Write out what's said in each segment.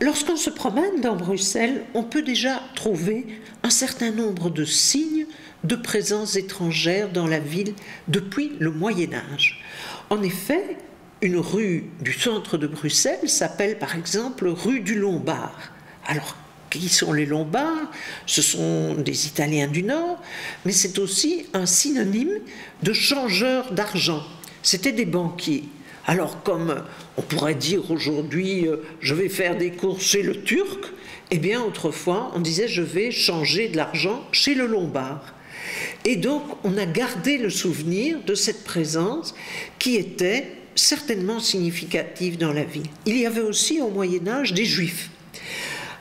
Lorsqu'on se promène dans Bruxelles, on peut déjà trouver un certain nombre de signes de présence étrangère dans la ville depuis le Moyen-Âge. En effet, une rue du centre de Bruxelles s'appelle par exemple rue du Lombard. Alors, qui sont les Lombards? Ce sont des Italiens du Nord, mais c'est aussi un synonyme de changeurs d'argent. C'était des banquiers. Alors, comme on pourrait dire aujourd'hui, je vais faire des courses chez le Turc, eh bien, autrefois, on disait, je vais changer de l'argent chez le Lombard. Et donc, on a gardé le souvenir de cette présence qui était certainement significative dans la ville. Il y avait aussi au Moyen-Âge des Juifs.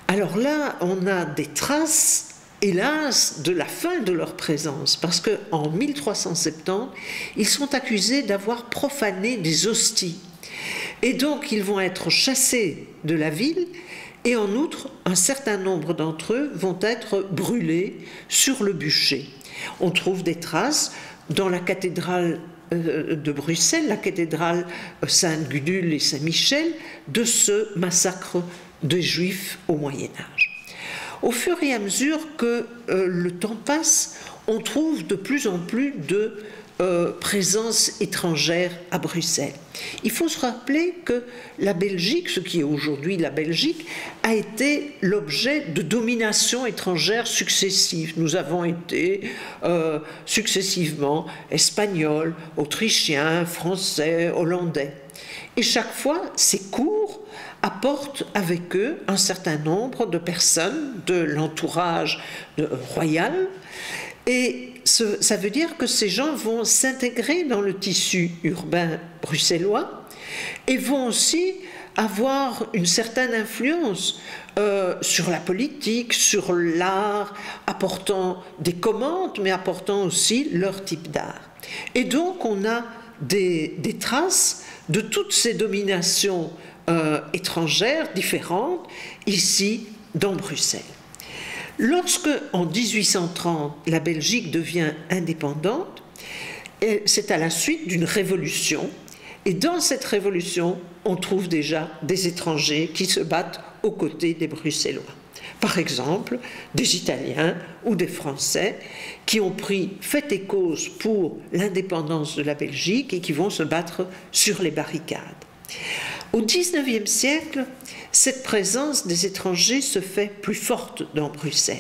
Alors là, on a des traces, hélas, de la fin de leur présence, parce qu'en 1370, ils sont accusés d'avoir profané des hosties. Et donc, ils vont être chassés de la ville, et en outre, un certain nombre d'entre eux vont être brûlés sur le bûcher. On trouve des traces dans la cathédrale de Bruxelles, la cathédrale Sainte-Gudule et Saint-Michel, de ce massacre des Juifs au Moyen-Âge. Au fur et à mesure que le temps passe, on trouve de plus en plus de présence étrangère à Bruxelles. Il faut se rappeler que la Belgique, ce qui est aujourd'hui la Belgique, a été l'objet de dominations étrangères successives. Nous avons été successivement espagnols, autrichiens, français, hollandais. Et chaque fois, ces cours apportent avec eux un certain nombre de personnes de l'entourage royal. Et ça veut dire que ces gens vont s'intégrer dans le tissu urbain bruxellois et vont aussi avoir une certaine influence sur la politique, sur l'art, apportant des commandes, mais apportant aussi leur type d'art. Et donc on a des traces de toutes ces dominations étrangères différentes ici dans Bruxelles. Lorsque, en 1830, la Belgique devient indépendante, c'est à la suite d'une révolution, et dans cette révolution, on trouve déjà des étrangers qui se battent aux côtés des Bruxellois. Par exemple, des Italiens ou des Français qui ont pris fait et cause pour l'indépendance de la Belgique et qui vont se battre sur les barricades. Au XIXe siècle, cette présence des étrangers se fait plus forte dans Bruxelles.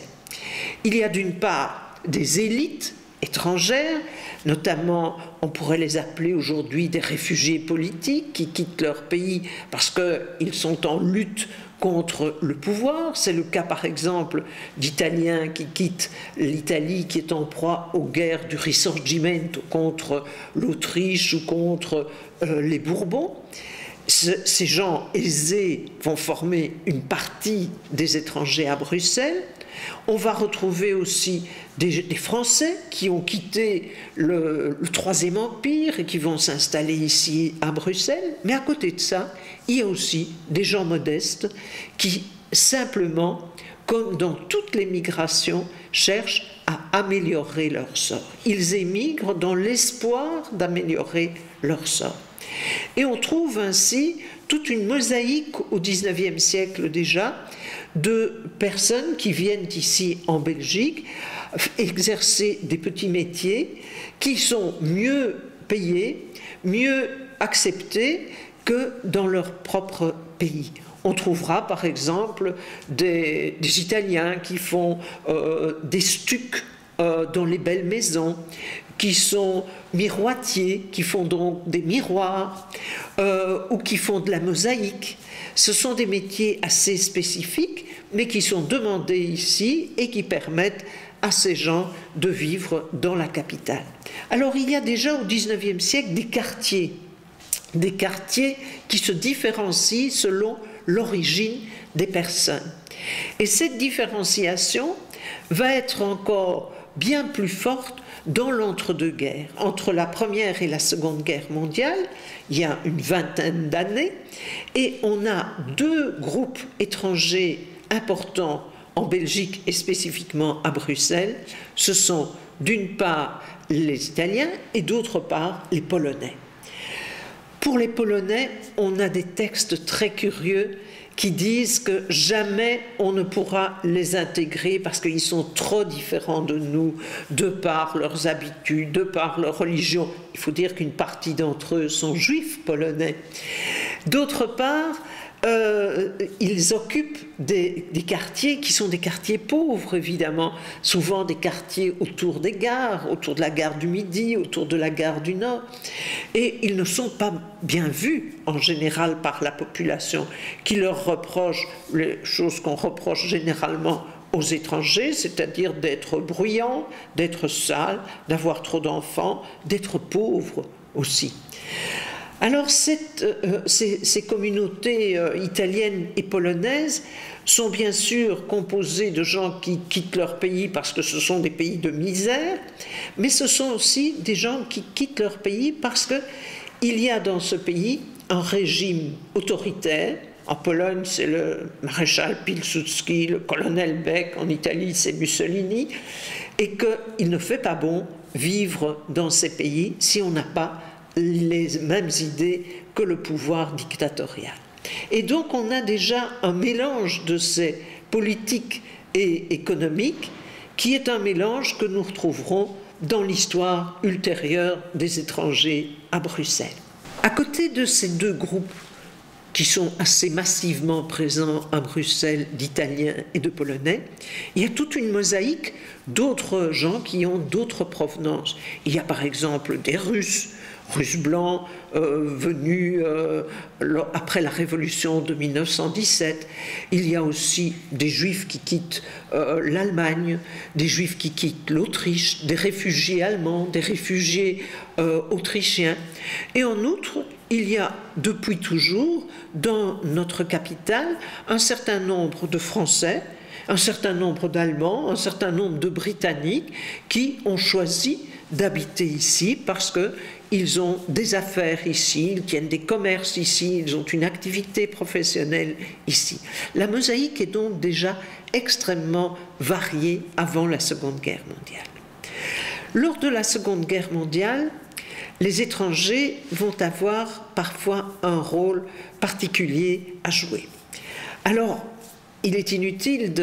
Il y a d'une part des élites étrangères, notamment on pourrait les appeler aujourd'hui des réfugiés politiques qui quittent leur pays parce qu'ils sont en lutte contre le pouvoir. C'est le cas par exemple d'Italiens qui quittent l'Italie qui est en proie aux guerres du Risorgimento contre l'Autriche ou contre les Bourbons. Ces gens aisés vont former une partie des étrangers à Bruxelles. On va retrouver aussi des Français qui ont quitté le Troisième Empire et qui vont s'installer ici à Bruxelles. Mais à côté de ça, il y a aussi des gens modestes qui simplement, comme dans toutes les migrations, cherchent à améliorer leur sort. Ils émigrent dans l'espoir d'améliorer leur sort. Et on trouve ainsi toute une mosaïque au XIXe siècle déjà de personnes qui viennent ici en Belgique exercer des petits métiers qui sont mieux payés, mieux acceptés que dans leur propre pays. On trouvera par exemple des Italiens qui font des stucs dans les belles maisons, qui sont miroitiers, qui font donc des miroirs, ou qui font de la mosaïque. Ce sont des métiers assez spécifiques, mais qui sont demandés ici et qui permettent à ces gens de vivre dans la capitale. Alors il y a déjà au XIXe siècle des quartiers qui se différencient selon l'origine des personnes. Et cette différenciation va être encore bien plus forte dans l'entre-deux-guerres. Entre la Première et la Seconde Guerre mondiale, il y a une vingtaine d'années, et on a deux groupes étrangers importants en Belgique et spécifiquement à Bruxelles. Ce sont d'une part les Italiens et d'autre part les Polonais. Pour les Polonais, on a des textes très curieux qui disent que jamais on ne pourra les intégrer parce qu'ils sont trop différents de nous, de par leurs habitudes, de par leur religion. Il faut dire qu'une partie d'entre eux sont juifs polonais. D'autre part, ils occupent des quartiers qui sont des quartiers pauvres, évidemment, souvent des quartiers autour des gares, autour de la gare du Midi, autour de la gare du Nord, et ils ne sont pas bien vus en général par la population, qui leur reproche les choses qu'on reproche généralement aux étrangers, c'est-à-dire d'être bruyants, d'être sales, d'avoir trop d'enfants, d'être pauvres aussi. Alors ces communautés italiennes et polonaises sont bien sûr composées de gens qui quittent leur pays parce que ce sont des pays de misère, mais ce sont aussi des gens qui quittent leur pays parce qu'il y a dans ce pays un régime autoritaire. En Pologne, c'est le maréchal Pilsudski, le colonel Beck, en Italie, c'est Mussolini, et qu'il ne fait pas bon vivre dans ces pays si on n'a pas les mêmes idées que le pouvoir dictatorial. Et donc on a déjà un mélange de ces politiques et économiques qui est un mélange que nous retrouverons dans l'histoire ultérieure des étrangers à Bruxelles. À côté de ces deux groupes qui sont assez massivement présents à Bruxelles, d'Italiens et de Polonais, il y a toute une mosaïque d'autres gens qui ont d'autres provenances. Il y a par exemple des Russes blancs venus après la révolution de 1917. Il y a aussi des Juifs qui quittent l'Allemagne, des Juifs qui quittent l'Autriche, des réfugiés allemands, des réfugiés autrichiens. Et en outre, il y a depuis toujours dans notre capitale un certain nombre de Français, un certain nombre d'Allemands, un certain nombre de Britanniques qui ont choisi d'habiter ici parce qu'ils ont des affaires ici, ils tiennent des commerces ici, ils ont une activité professionnelle ici. La mosaïque est donc déjà extrêmement variée avant la Seconde Guerre mondiale. Lors de la Seconde Guerre mondiale, les étrangers vont avoir parfois un rôle particulier à jouer. Alors, il est inutile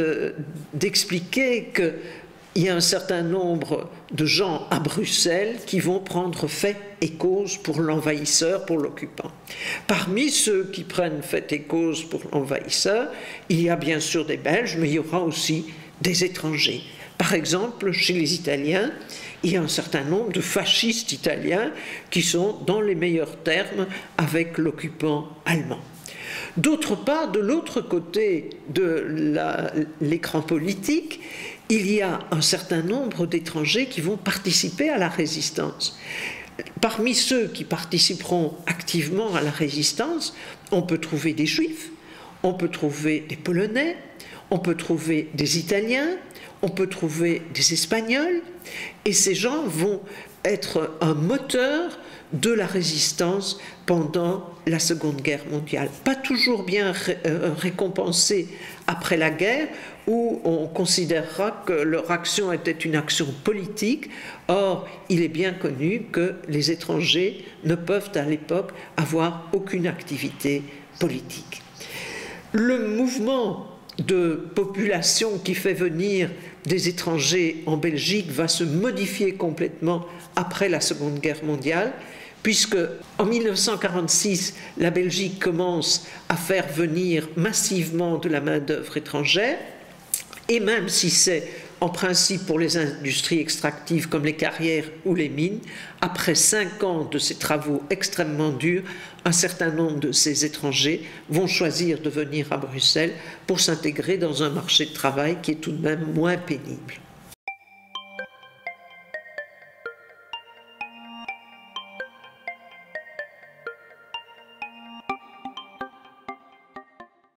d'expliquer qu'il y a un certain nombre de gens à Bruxelles qui vont prendre fait et cause pour l'envahisseur, pour l'occupant. Parmi ceux qui prennent fait et cause pour l'envahisseur, il y a bien sûr des Belges, mais il y aura aussi des étrangers. Par exemple, chez les Italiens, il y a un certain nombre de fascistes italiens qui sont dans les meilleurs termes avec l'occupant allemand. D'autre part, de l'autre côté de l'écran politique, il y a un certain nombre d'étrangers qui vont participer à la résistance. Parmi ceux qui participeront activement à la résistance, on peut trouver des Juifs, on peut trouver des Polonais, on peut trouver des Italiens, on peut trouver des Espagnols, et ces gens vont être un moteur de la résistance pendant la Seconde Guerre mondiale. Pas toujours bien récompensés après la guerre, où on considérera que leur action était une action politique. Or, il est bien connu que les étrangers ne peuvent à l'époque avoir aucune activité politique. Le mouvement de population qui fait venir des étrangers en Belgique va se modifier complètement après la Seconde Guerre mondiale, puisque en 1946, la Belgique commence à faire venir massivement de la main-d'œuvre étrangère, et même si c'est en principe pour les industries extractives comme les carrières ou les mines, après 5 ans de ces travaux extrêmement durs, un certain nombre de ces étrangers vont choisir de venir à Bruxelles pour s'intégrer dans un marché de travail qui est tout de même moins pénible.